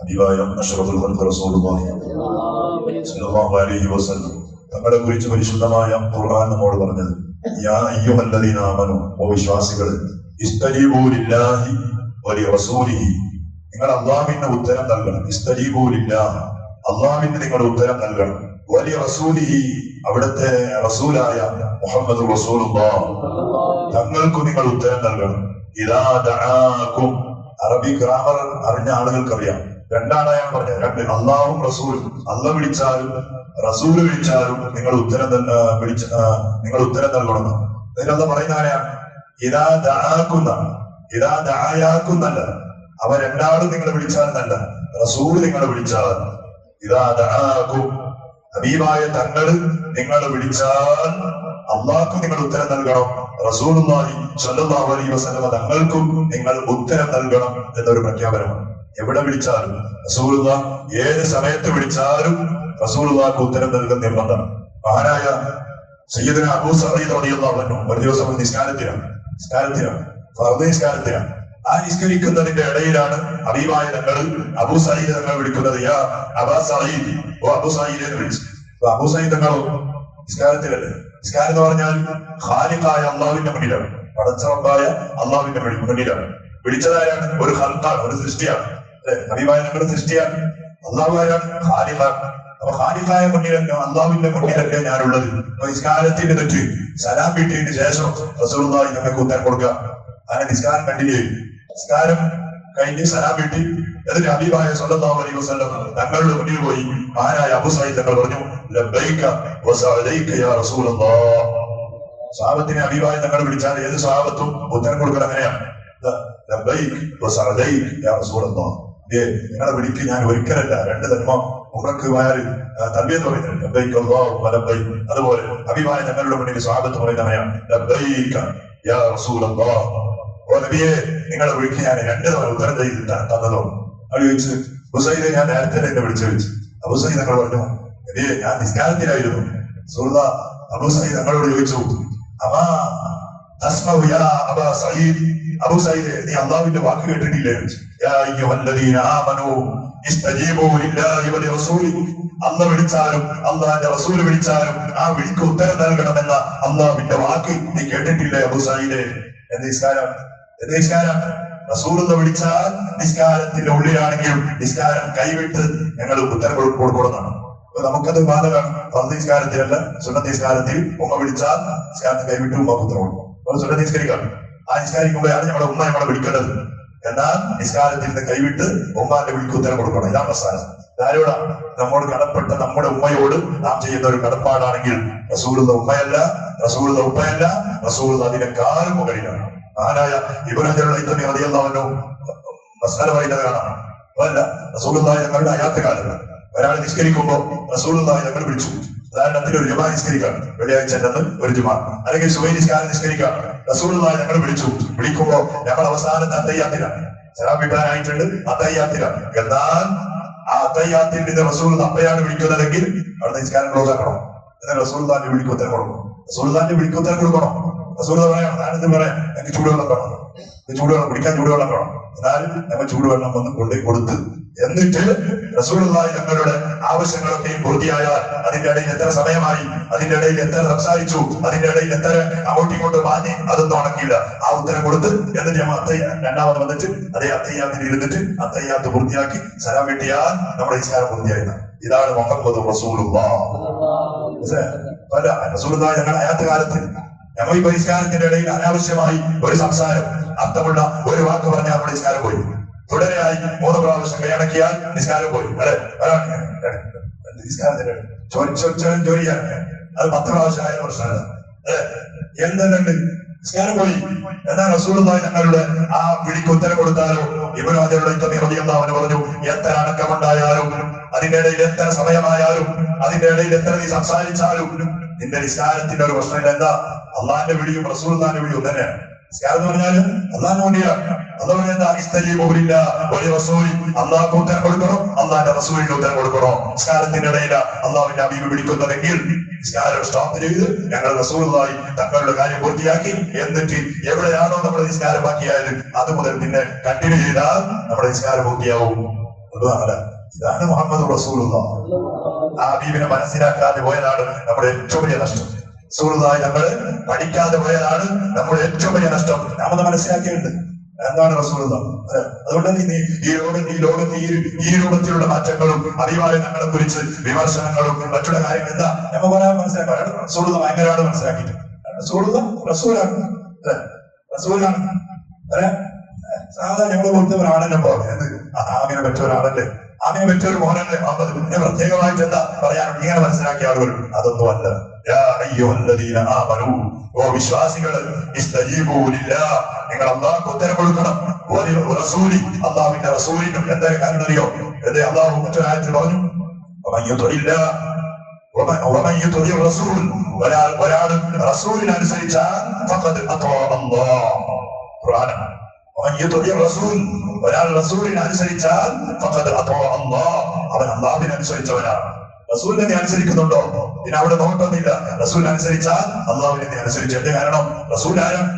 അഷ്റഫുൽ ഖൽഖ് റസൂലുള്ളാഹി സ്വല്ലല്ലാഹു അലൈഹി വസല്ലം തങ്ങളെ കുറിച്ച് പരിശുദ്ധമായ ഖുർആൻ നമ്മോട് പറഞ്ഞത്, യാ അയ്യുഹല്ലദീന ആമനൂ, ഓ വിശ്വാസികളെ, ഇസ്തജീബൂ ലില്ലാഹി വലിറസൂലിഹി, നിങ്ങൾ അല്ലാഹുവിന് ഉത്തരം നൽകണം. ഇസ്തജീബൂ ലില്ലാഹി, അല്ലാഹുവിന് നിങ്ങൾ ഉത്തരം നൽകണം. വലിറസൂലിഹി, അവിടുത്തെ റസൂലായ മുഹമ്മദ് റസൂലുള്ളാഹി തങ്ങൾക്ക് നിങ്ങൾ ഉത്തരം നൽകണം. ഇദാ ദആകും, അറബി ഗ്രാമർ അറിഞ്ഞ ആളുകൾക്കറിയാം. രണ്ടാണ് ഞാൻ പറഞ്ഞത്, രണ്ട്, അള്ളാഹും റസൂലും. അള്ളാഹ് വിളിച്ചാലും റസൂല് വിളിച്ചാലും നിങ്ങൾ ഉത്തരം നൽകണം. അതിനത് പറയുന്ന ആരെയാണ്? ഇദാ ദആകുന്ന, ഇദാ ദആയാകുന്നല്ല, അവ രണ്ടാളും നിങ്ങൾ വിളിച്ചാൽ നല്ല, റസൂല് നിങ്ങൾ വിളിച്ചാൽ. ഇദാ ദആകും, ഹബീബായ തങ്ങൾ നിങ്ങൾ വിളിച്ചാൽ അള്ളാഹ്ക്കും നിങ്ങൾ ഉത്തരം നൽകണം, റസൂലുള്ളാഹി സ്വല്ലല്ലാഹു അലൈഹി വസല്ലം തങ്ങൾക്കും നിങ്ങൾ ഉത്തരം നൽകണം എന്നൊരു പ്രഖ്യാപനമാണ്. എവിടെ വിളിച്ചാലും റസൂലുള്ളാഹി ഏത് സമയത്ത് വിളിച്ചാലും റസൂലുള്ളാഹിക്ക് ഉത്തരം നൽകുന്ന നിർബന്ധമാണ്. മഹാനായ സയ്യിദുന അബൂ സഈദ് റളിയല്ലാഹു അൻഹു ഒരു ദിവസം നിസ്കാരത്തിലാണ്, ഫർദ് നിസ്കാരത്തിലാണ്. ആ നിസ്കരിക്കുന്നതിന്റെ ഇടയിലാണ് ഹബീബായ തങ്ങൾ അബൂ സഈദ് തങ്ങൾ വിളിക്കുന്നത്, യാ അബാ സഈദ്, ഓ അബൂ സഈദ് എന്ന് വിളിച്ചു. അബൂ സഈദ് തങ്ങളോ നിസ്കാരത്തിലല്ലേ? നിസ്കാരം എന്ന് പറഞ്ഞാൽ ഖാലിഖായ അള്ളാഹുവിന്റെ മുന്നിലാണ്, പടച്ചറബായ അള്ളാഹുവിന്റെ മുന്നിലാണ്. വിളിച്ചതാരാണ്? ഒരു ഖൽഖാണ്, ഒരു സൃഷ്ടിയാണ്, അല്ലെ? ഹബീബായ തങ്ങളുടെ സൃഷ്ടിയാണ്. അള്ളാഹുവായാണ്, ഖാലിഖാണ്. അപ്പൊ ഖാലിഖായ മുന്നിലല്ലോ, അള്ളാഹുവിന്റെ മുന്നിലല്ലേ ഞാനുള്ളത്. നിസ്കാരത്തിന്റെ തെറ്റ് സലാം വീട്ടിയതിന് ശേഷം റസൂലുള്ളാഹി നമുക്ക് ഉത്തരം കൊടുക്കുക. അങ്ങനെ നിസ്കാരം കണ്ടില്ലേ? നിസ്കാരം കഴിഞ്ഞ് സലാം വീട്ടി എന്നിട്ട് ഹബീബായ സ്വല്ലല്ലാഹു അലൈഹി വസല്ലം തങ്ങളുടെ മുന്നിൽ പോയി മഹാനായ അബൂ സഈദ് തങ്ങൾ പറഞ്ഞു, ലബ്ബൈക വസഅലൈക യാ റസൂലല്ലാഹ്. സ്വഹാബത്തിനെ ഹബീബായ തങ്ങൾ വിളിച്ചാൽ ഏത് സ്വഹാബത്തും ഉത്തരം കൊടുക്കണം. അങ്ങനെയാണ്, ലബ്ബൈക വസഅലൈക യാ റസൂലല്ലാഹ്. നിങ്ങളെ വിളിക്ക് ഞാൻ ഒരിക്കലല്ല, രണ്ട് തന്മ ഉറക്ക് പോയാൽ തൽബിയത്ത് പറയുന്നത് ലബ്ബൈക അല്ലാഹു വലബ്ബൈക. അതുപോലെ ഹബീബായ തങ്ങളുടെ മുന്നിൽ സ്വഹാബത്ത് പറയുന്നത് അങ്ങനെയാണ്, ലബ്ബൈക യാ റസൂലല്ലാഹ്. ഓ നബിയെ, നിങ്ങളെ വിളിക്ക് ഞാൻ രണ്ട് തവണ ഉത്തരം ചെയ്ത് തന്നതോ? അത് ചോദിച്ച് അബൂ സഈദ് ഞാൻ നേരത്തെ എന്നെ വിളിച്ചു. അബൂ സഈദ് തങ്ങൾ പറഞ്ഞു, നബിയെ ഞാൻ നിസ്കാരത്തിലായിരുന്നു. റസൂലുള്ളാഹി അബൂ സഈദ് തങ്ങളോട് ചോദിച്ചു, അമാ തസ്മഉ യാ അബാ സഈദ്, അബൂ സഈദ് നീ അല്ലാഹുവിന്റെ വാക്ക് കേട്ടിട്ടില്ലേ? യാ അയ്യുഹല്ലദീന ആമനൂ ഇസ്തജീബൂ ലില്ലാഹി വലിറസൂലിഹി, അല്ലാഹ് വിളിച്ചാലും അല്ലാഹുവിന്റെ റസൂൽ വിളിച്ചാലും ആ വിളിക്ക് ഉത്തരം നൽകണമെന്ന അല്ലാഹുവിന്റെ വാക്ക് നീ കേട്ടിട്ടില്ലേ അബൂ സഈദ്? എന്ത് നിസ്കാരം, എന്ത് നിസ്കാരം? റസൂലുള്ള വിളിച്ചാൽ നിസ്കാരത്തിന്റെ ഉള്ളിലാണെങ്കിലും നിസ്കാരം കൈവിട്ട് ഞങ്ങൾ ഉത്തരം കൊടുക്കണം. നമുക്കത് ബാധകമാണ്. ഫർദ് നിസ്കാരത്തിലല്ല, സുന്നത്ത് നിസ്കാരത്തിൽ ഉമ്മ വിളിച്ചാൽ നിസ്കാരത്തെ കൈവിട്ട് ഉമ്മ ഉത്തരം കൊടുക്കും. സുന്നത്ത് നിസ്കരിക്കാം, ആ നിസ്കരിക്കുമ്പോഴാണ് നമ്മുടെ ഉമ്മ നമ്മളെ വിളിക്കേണ്ടത്. എന്നാൽ നിസ്കാരത്തിൽ നിന്ന് കൈവിട്ട് ഉമ്മാന്റെ വിളിക്ക് ഉത്തരം കൊടുക്കണം. ഇതാണ് പ്രസ്ഥാനം. ആരോടാണ്? നമ്മോട് കടപ്പെട്ട നമ്മുടെ ഉമ്മയോട് നാം ചെയ്യുന്ന ഒരു കടപ്പാടാണെങ്കിൽ റസൂലുള്ള ഉമ്മയല്ല, റസൂലുള്ള ഉപ്പയല്ല, റസൂലുള്ള അതിനെക്കാളും മുകളിലാണ്. മഹാനായ ഇബ്നു ഹജർ റളിയല്ലാഹു അൻഹു മസ്അല പറയുന്നത് കാണാം. അതല്ല, റസൂലുള്ളാഹി തങ്ങളുടെ ഹയാത്ത് കാലത്ത് ഒരാൾ നിസ്കരിക്കുമ്പോ റസൂലുള്ളാഹി തങ്ങൾ വിളിച്ചു. ഉദാഹരണത്തിന് ഒരു ജുമാ നിസ്കരിക്കാം, വെള്ളിയാഴ്ച ഒരു ജുമാ, അല്ലെങ്കിൽ സുബഹി നിസ്കാരം നിസ്കരിക്കാം, റസൂലുള്ളാഹി തങ്ങൾ വിളിച്ചു. വിളിക്കുമ്പോ ഞങ്ങൾ അവസാനത്തെ അത്തഹിയ്യാത്തിലാണ്, സലാം വീട്ടാനായിട്ടുണ്ട്, അത്തഹിയ്യാത്തിലാണ്. എന്നാൽ ആ അത്തഹിയ്യാത്തിൽ നിന്ന് റസൂൽ അപ്പയാണ് വിളിക്കുന്നതെങ്കിൽ അവിടെ നിസ്കാരം ക്ലോസ് ആക്കണം. എന്നാൽ റസൂലുള്ളാഹിന്റെ വിളിക്ക് ഉത്തരം കൊടുക്കണം. റസൂലുള്ളാഹിന്റെ വിളിക്ക് ഉത്തരം കൊടുക്കണം. റസൂൽ പറയാം, ഞാനെന്ത് പറയാം, എനിക്ക് ചൂടുവെള്ളം വേണം, ചൂടുവെള്ളം കുടിക്കാൻ ചൂടുവെള്ളം വേണം. എന്നാലും ഞങ്ങൾ ചൂടുവെള്ളം വന്ന് കൊണ്ടുപോയി കൊടുത്ത്, എന്നിട്ട് റസൂലുള്ളാഹി തങ്ങളുടെ ആവശ്യങ്ങളൊക്കെയും പൂർത്തിയായാൽ അതിന്റെ ഇടയിൽ എത്ര സമയമായി, അതിന്റെ ഇടയിൽ എത്ര സംസാരിച്ചു, അതിന്റെ ഇടയിൽ എത്ര അങ്ങോട്ടും ഇങ്ങോട്ടും മാറ്റി, അതൊന്നും ഉണക്കിയില്ല. ആ ഉത്തരം കൊടുത്ത് എന്നിട്ട് ഞമ്മ രണ്ടാമത് വന്നിട്ട് അതേ അത്തഹിയ്യാത്തിൽ ഇരുന്നിട്ട് അത്തഹിയ്യാത്ത് പൂർത്തിയാക്കി സലാം വീട്ടിയാൽ നമ്മുടെ നിസ്കാരം പൂർത്തിയായിരുന്നു. ഇതാണ് മുഹമ്മദ് റസൂലുള്ളാഹി. പല റസൂലുള്ളാഹി ഞങ്ങളുടെ ഹയാത്ത് കാലത്ത് ഞങ്ങൾ ഈ പരിഷ്കാരത്തിന്റെ ഇടയിൽ അനാവശ്യമായി ഒരു സംസാരം, അർത്ഥമുള്ള ഒരു വാക്ക് പറഞ്ഞാൽ നമ്മുടെ നിസ്കാരം പോയി. തുടരെയായി 3 പ്രാവശ്യം കൈയടക്കിയാൽ നിസ്കാരം പോയി. അല്ലെ, നിസ്കാരത്തിന്റെ ജോലിയാണ് അത് 10 പ്രാവശ്യം ആയ പ്രശ്നമല്ല. എന്തുണ്ട്, നിസ്കാരം പോയി. എന്നാൽ റസൂലുള്ളാഹി ഞങ്ങളുടെ ആ വിളിക്ക് ഉത്തരം കൊടുത്താലോ? ഇബ്നു ഹജർ റളിയല്ലാഹു അൻഹു പറഞ്ഞു, എത്ര അടക്കമുണ്ടായാലും, അതിന്റെ ഇടയിൽ എത്ര സമയമായാലും, അതിന്റെ ഇടയിൽ എത്ര നീ സംസാരിച്ചാലും നിന്റെ നിസ്കാരത്തിന്റെ ഒരു പ്രശ്നമില്ല. എന്താ? അള്ളാഹിന്റെ വിളിയും റസൂലുള്ളാഹിന്റെ വിളിയും തന്നെയാണ്. നിസ്കാരം എന്ന് പറഞ്ഞാല് അള്ളാഹിന് വേണ്ടിയാണ്. അതുകൊണ്ട് എന്താ? ഇസ്തജീബൂ ലില്ലാഹി വലിറസൂലി, അള്ളാഹ്ക്ക് ഉത്തരം കൊടുക്കണം, അള്ളാഹിന്റെ റസൂലിന് ഉത്തരം കൊടുക്കണം. നിസ്കാരത്തിന്റെ ഇടയില അള്ളാഹുവിന്റെ ഹബീബ് വിളിക്കുന്നതെങ്കിൽ നിസ്കാരം സ്റ്റോപ്പ് ചെയ്ത് ഞങ്ങൾ റസൂലുള്ളാഹി തങ്ങളുടെ കാര്യം പൂർത്തിയാക്കി, എന്നിട്ട് എവിടെയാണോ നമ്മുടെ നിസ്കാരം ബാക്കിയായത് അത് മുതൽ പിന്നെ കണ്ടിന്യൂ ചെയ്താൽ നമ്മുടെ നിസ്കാരം പൂർത്തിയാവും. ഇതാണ് മുഹമ്മദ് റസൂലുള്ളാഹ്. ആ ഹബീബിനെ മനസ്സിലാക്കാതെ പോയതാണ് നമ്മുടെ ഏറ്റവും വലിയ നഷ്ടം. റസൂലുള്ളാഹി നമ്മള് പഠിക്കാതെ പോയതാണ് നമ്മുടെ ഏറ്റവും വലിയ നഷ്ടം. നാം അത് മനസ്സിലാക്കിയിട്ടുണ്ട് എന്താണ് റസൂലുള്ളാഹ്. അതുകൊണ്ട് ഈ ലോകത്ത് ഈ രൂപത്തിലുള്ള മാറ്റങ്ങളും അഭിമാനങ്ങളെ കുറിച്ച് വിമർശനങ്ങളും മറ്റുള്ള കാര്യങ്ങൾ എന്താ നമ്മൾ പറയാൻ മനസ്സിലാക്കാൻ റസൂലുള്ളാഹ് ഭയങ്കരമാണ് മനസ്സിലാക്കിയിട്ട്. റസൂലാണ് സാധാരണ ഞങ്ങളെ പോലത്തെ ഒരാളെന്നെ പോകുന്നത് ആമിനെ പറ്റിയ ഒരാളല്ലേ, ആമിനെ പറ്റിയ ഒരു മോനല്ലേ മുഹമ്മദ്. പിന്നെ പ്രത്യേകമായിട്ട് എന്താ പറയാനുണ്ട് ഇങ്ങനെ മനസ്സിലാക്കിയ ആളുകൾ അതൊന്നും അല്ല. ഓ വിശ്വാസികള് നിങ്ങൾ അള്ളാഹ്ക്ക് ഉത്തരം കൊടുക്കണം. അള്ളാഹുവിന്റെ റസൂലിനും എന്താ കാരണം അറിയോ? എന്തേ അള്ളാഹു മറ്റൊരായത്തിൽ പറഞ്ഞു ഒരാൾ റസൂലിനെ അനുസരിച്ചാൽ ഒരാൾ റസൂലിനെ അനുസരിച്ചാൽ അവൻ അള്ളാഹുവിനെ അനുസരിച്ചവനാണ്. റസൂലിനെ അനുസരിക്കുന്നുണ്ടോ? പിന്നെ അവിടെ നോക്കൊന്നില്ല. റസൂലിനെ അനുസരിച്ചാൽ അള്ളാഹുവിനെ അനുസരിച്ചു. എന്റെ കാരണം റസൂൽ ആരാണ്?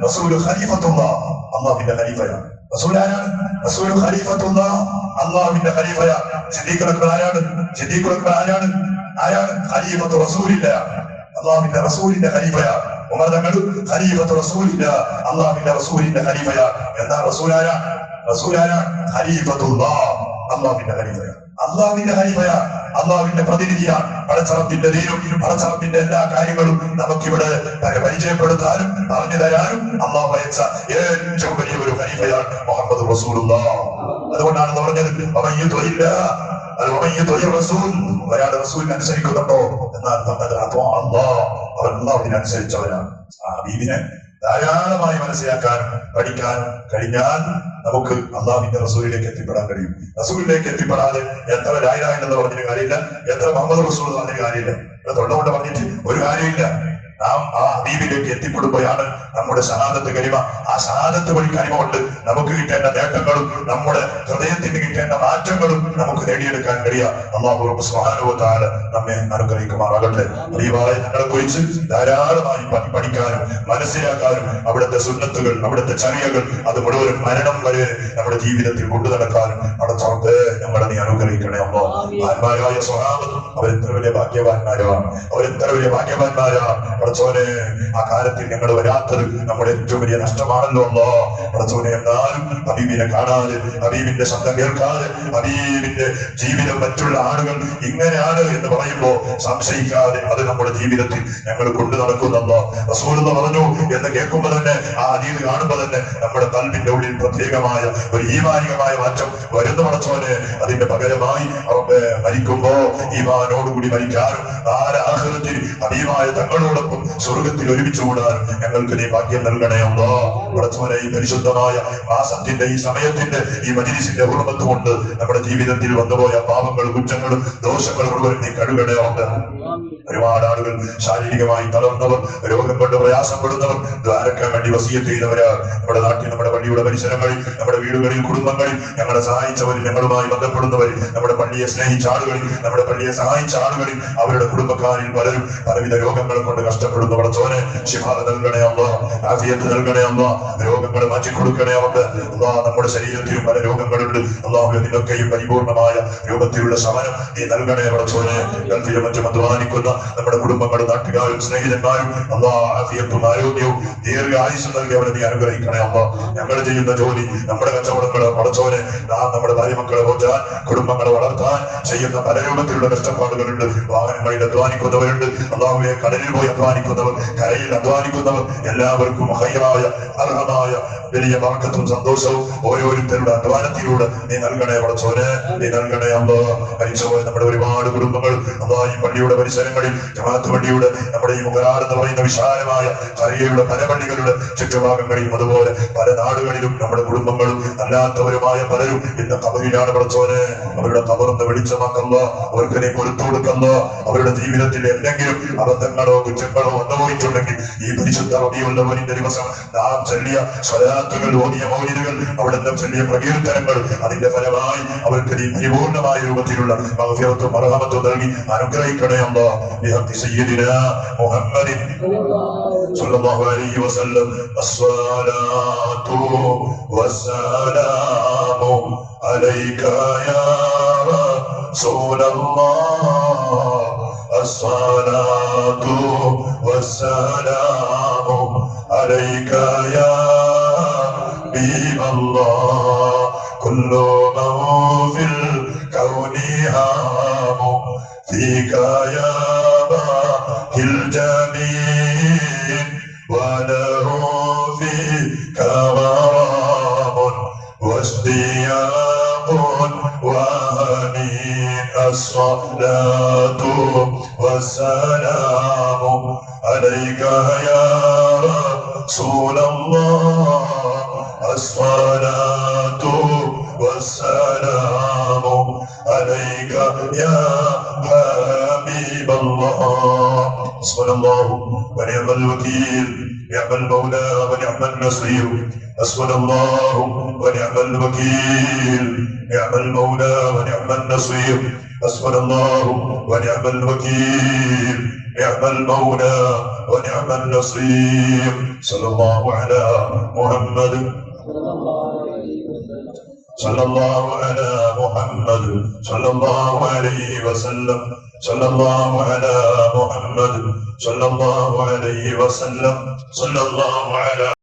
റസൂൽ ഖലീഫത്തുല്ലാഹ്, അള്ളാഹുവിന്റെ ഖലീഫയാണ്. റസൂൽ ആരാണ്? റസൂൽ ഖലീഫത്തുല്ലാഹ്, അള്ളാഹുവിന്റെ ഖലീഫയാണ്. സിദ്ദീഖുൽ അക്ബർ ആരാണ്? ഖലീഫത്തു റസൂലില്ലാഹ്, അള്ളാഹുവിന്റെ റസൂലിന്റെ ഖലീഫയാണ്. ഉമർ തങ്ങൾ ഖലീഫത്തു റസൂലില്ലാഹ്, അള്ളാഹുവിന്റെ റസൂലിന്റെ ഖലീഫയാണ്. എന്താ റസൂൽ ആരാണ്? ഖലീഫത്തുല്ലാഹ്, അള്ളാഹുവിന്റെ ഖലീഫയാണ്. അള്ളാഹുവിന്റെ പ്രതിനിധിയാണ്. പടച്ചറപ്പിന്റെ ദീനും പടച്ചറപ്പിന്റെ എല്ലാ കാര്യങ്ങളും നമുക്കിവിടെ പരിചയപ്പെടുത്താനും പറഞ്ഞു തരാനും അള്ളാഹു അയച്ച ഏറ്റവും വലിയ ഒരു ഖലീഫയാണ് മുഹമ്മദ് റസൂലുള്ളാഹ്. അതുകൊണ്ടാണ് പറഞ്ഞത് ഒരാൾ റസൂലിനെ അനുസരിക്കുന്നുണ്ടോ എന്നാൽ അവൻ അള്ളാഹുവിനെ അനുസരിച്ചവനാണ്. ആ ഹബീബിനെ ധാരാളമായി മനസ്സിലാക്കാനും പഠിക്കാനും കഴിഞ്ഞാൽ നമുക്ക് അള്ളാഹുവിന്റെ റസൂലിലേക്ക് എത്തിപ്പെടാൻ കഴിയും. റസൂലിലേക്ക് എത്തിപ്പെടാതെ എത്ര ലാ ഇലാഹ ഇല്ലല്ലാഹ് പറഞ്ഞിട്ട് കാര്യമില്ല, എത്ര മുഹമ്മദ് റസൂൽ പറഞ്ഞിട്ട് കാര്യമില്ല. തൊണ്ടകൊണ്ട് പറഞ്ഞിട്ട് ഒരു കാര്യമില്ല. നാം ആ ഹബീബിലേക്ക് എത്തിപ്പെടുമ്പോഴാണ് നമ്മുടെ ഷഹാദത്ത് കലിമ, ആ ഷഹാദത്ത് വഴി കലിമ കൊണ്ട് നമുക്ക് കിട്ടേണ്ട നേട്ടങ്ങളും നമ്മുടെ ഹൃദയത്തിന് കിട്ടേണ്ട മാറ്റങ്ങളും നമുക്ക് നേടിയെടുക്കാൻ കഴിയുക. അല്ലാഹു റബ്ബ് സുബ്ഹാനഹു വ തആല നമ്മെ അനുഗ്രഹിക്കുമാറാകട്ടെ. ഹബീബായ ഞങ്ങളെ കുറിച്ച് ധാരാളമായി പഠിക്കാനും മനസ്സിലാക്കാനും അവിടുത്തെ സുന്നത്തുകൾ, അവിടുത്തെ ചര്യകൾ അത് മുഴുവൻ മരണം വരെ നമ്മുടെ ജീവിതത്തിൽ കൊണ്ടു നടക്കാനും അവിടെ ഞങ്ങളെ നീ അനുഗ്രഹിക്കണേ. അല്ലാഹ് മഹാന്മാരായ സ്വഹാബത്ത് അവരെത്ര വലിയ ഭാഗ്യവാന്മാരാണ്, പടച്ചോനെ ആ കാലത്തിൽ ഞങ്ങൾ വരാത്തത് നമ്മുടെ ഏറ്റവും വലിയ നഷ്ടമാണല്ലോ. പടച്ചോനെ എന്നാലും ഹബീബിനെ കാണാതെ, ഹബീബിന്റെ ശബ്ദം കേൾക്കാതെ, ഹബീബിന്റെ ജീവിതം മറ്റുള്ള ആളുകൾ ഇങ്ങനെയാണ് എന്ന് പറയുമ്പോ സംശയിക്കാതെ അത് നമ്മുടെ ജീവിതത്തിൽ ഞങ്ങൾ കൊണ്ടു നടക്കുന്നല്ലോ. റസൂലുള്ളാഹി പറഞ്ഞു എന്ന് കേൾക്കുമ്പോ തന്നെ, ആ ഹദീസ് കാണുമ്പോ തന്നെ നമ്മുടെ ഖൽബിന്റെ ഉള്ളിൽ പ്രത്യേകമായ ഒരു ഈമാനികമായ മാറ്റം വരുന്നു. പടച്ചോനെ അതിന്റെ പകരമായി മരിക്കുമ്പോ ഈമാനോടുകൂടി മരിക്കാനും ആഖിറത്തിൽ ഹബീബായ തങ്ങളോടൊപ്പം സ്വർഗത്തിൽ ഒരുമിച്ച് കൂടാനും ഞങ്ങൾക്ക് നീ ഭാഗ്യം നൽകണേ. അല്ലാഹ് പടച്ചോനെ ഈ പരിശുദ്ധമായ മാസത്തിന്റെ ഈ സമയത്തിന്റെ ഈ മജ്‌ലിസിന്റെ ഹുർമത്ത് കൊണ്ട് നമ്മുടെ ജീവിതത്തിൽ വന്നുപോയ പാപങ്ങളും കുറ്റങ്ങളും ദോഷങ്ങളും മുഴുവൻ നീ കഴുകണേ. ഒരുപാട് ആളുകൾ ശാരീരികമായി തളർന്നവർ, രോഗം കൊണ്ട് പ്രയാസപ്പെടുന്നവർ, ദ്വാരക്കാൻ വേണ്ടി വസിയത്ത് ചെയ്തവരാണ്. നമ്മുടെ നാട്ടിൽ, നമ്മുടെ പള്ളിയുടെ പരിസരങ്ങളിൽ, നമ്മുടെ വീടുകളിൽ, കുടുംബങ്ങളിൽ ഞങ്ങളെ സഹായിച്ചവരിൽ, ഞങ്ങളുമായി ബന്ധപ്പെടുന്നവരിൽ, നമ്മുടെ പള്ളിയെ സ്നേഹിച്ച ആളുകളിൽ, നമ്മുടെ പള്ളിയെ സഹായിച്ച ആളുകളിൽ, അവരുടെ കുടുംബക്കാരിൽ പലരും പലവിധ രോഗങ്ങളെ കൊണ്ട് കഷ്ടപ്പെടുന്നു. പടച്ചോനെ ശിഫ നൽകണേ അല്ലാഹ്, ആഫിയത്ത് നൽകണേ അല്ലാഹ്, രോഗങ്ങൾ മാറ്റിക്കൊടുക്കണേ അല്ലാഹ്. നമ്മുടെ ശരീരത്തിലും പല രോഗങ്ങളുണ്ട് അല്ലാഹു, ഇതിനൊക്കെയും പരിപൂർണമായ രൂപത്തിലുള്ള ശമനം നീ നൽകണേ. പടച്ചോനെ ഗൾഫിലും മറ്റും അധ്വാനിക്കുന്ന നമ്മുടെ കുടുംബങ്ങളും നാട്ടുകാരും സ്നേഹിതന്മാരും അല്ലാഹ് ആഫിയത്തും ആരോഗ്യവും ദീർഘായുസ്സും നൽകി അവരെ നീ അനുഗ്രഹിക്കണേ അല്ലാഹ്. ഞങ്ങൾ ചെയ്യുന്ന ജോലി, നമ്മുടെ കച്ചവടങ്ങൾ പടച്ചോനെ നാം നമ്മുടെ ഭാര്യ മക്കളെ പോറ്റാൻ, കുടുംബങ്ങളെ വളർത്താൻ ചെയ്യുന്ന പല രൂപത്തിലുള്ള കഷ്ടപ്പാടുകളുണ്ട്. വാഹനങ്ങളിൽ അധ്വാനിക്കുന്നവരുണ്ട് അല്ലാഹുവേ, കടലിൽ പോയി അധ്വാനിക്കുന്നവർ, കരയിൽ അധ്വാനിക്കുന്നവർ, എല്ലാവർക്കും ഹൈറായ അർഹമായ വലിയ ബർക്കത്തും സന്തോഷവും ഓരോരുത്തരുടെ അധ്വാനത്തിലൂടെ നീ നൽകണേ. പടച്ചോനെ നീ നൽകണേ അല്ലാഹ്. മരിച്ചുപോയ നമ്മുടെ ഒരുപാട് കുടുംബങ്ങൾ അല്ലാഹ് ഈ പള്ളിയുടെ പരിസരങ്ങളിൽ, ജമാഅത്ത് പള്ളിയുടെ നമ്മുടെ ഈ മുഗരാർ എന്ന് പറയുന്ന വിശാലമായ കരയുടെ പല പള്ളികളുടെ ചുറ്റുഭാഗങ്ങളിലും അതുപോലെ പല നാടുകളിലും നമ്മുടെ കുടുംബങ്ങളും അല്ലാത്തവരുമായ പലരും ഇന്ന് ഖബറിലാണ്. പടച്ചോനെ അവരുടെ ഖബറൊന്ന് വെളിച്ചമാക്കല്ലോ, അവർക്ക് നീ പൊരുത്തു കൊടുക്കല്ലോ. അവരുടെ ജീവിതത്തിൽ എന്തെങ്കിലും അബദ്ധങ്ങളോ കുറ്റങ്ങളോ സങ്കടങ്ങളോ വന്നുപോയിട്ടുണ്ടെങ്കിൽ ഈ പരിശുദ്ധ റബീഉൽ ദിവസം നാം ചൊല്ലിയ സ്വലാത്തുകൾ, ഓതിയ മൗലിദുകൾ, അവിടുത്തെ ചൊല്ലിയ പ്രകീർത്തനങ്ങൾ, അതിന്റെ ഫലമായി അവർക്ക് നീ പരിപൂർണമായ രൂപത്തിലുള്ള മഗ്ഫിറത്തും മർഹമത്തും നൽകി അനുഗ്രഹിക്കണേ അല്ലാഹ്. ബിഹഖി സയ്യിദിനാ മുഹമ്മദിൻ സ്വല്ലല്ലാഹു അലൈഹി വസല്ലം. അസ്സലാത്തു വസ്സലാമു അലൈക യാ റസൂലല്ലാഹ്. അസ്സലാത്തു വസ്സലാമു അലൈക യാ ഹബീബല്ലാഹ്. കുല്ലു മൻ ഫിൽ കൗനി ഹാമു ഫീക യാ ബാഹിൽ ജമീൽ വലഹു ഫീക ഗറാമുൻ വസ്തിയാഖുൻ വഹനീൻ. അസ്സലാത്തു വസ്സലാമു അലൈക യാ റസൂലല്ലാഹ്. അസ്സലാത്തു വസ്സലാമു അലൈക യാ ഹബീബല്ലാഹ്. ഹസ്ബുനല്ലാഹു വനിഅമൽ വകീൽ. نعم المولى ونعم النصير. حسبنا الله ونعم الوكيل. نعم المولى ونعم النصير. حسبنا الله ونعم الوكيل. نعم المولى ونعم النصير. صلى الله على محمد صلى الله على محمد صلى الله عليه وسلم. صلى الله على محمد صلى الله عليه وسلم. صلى الله على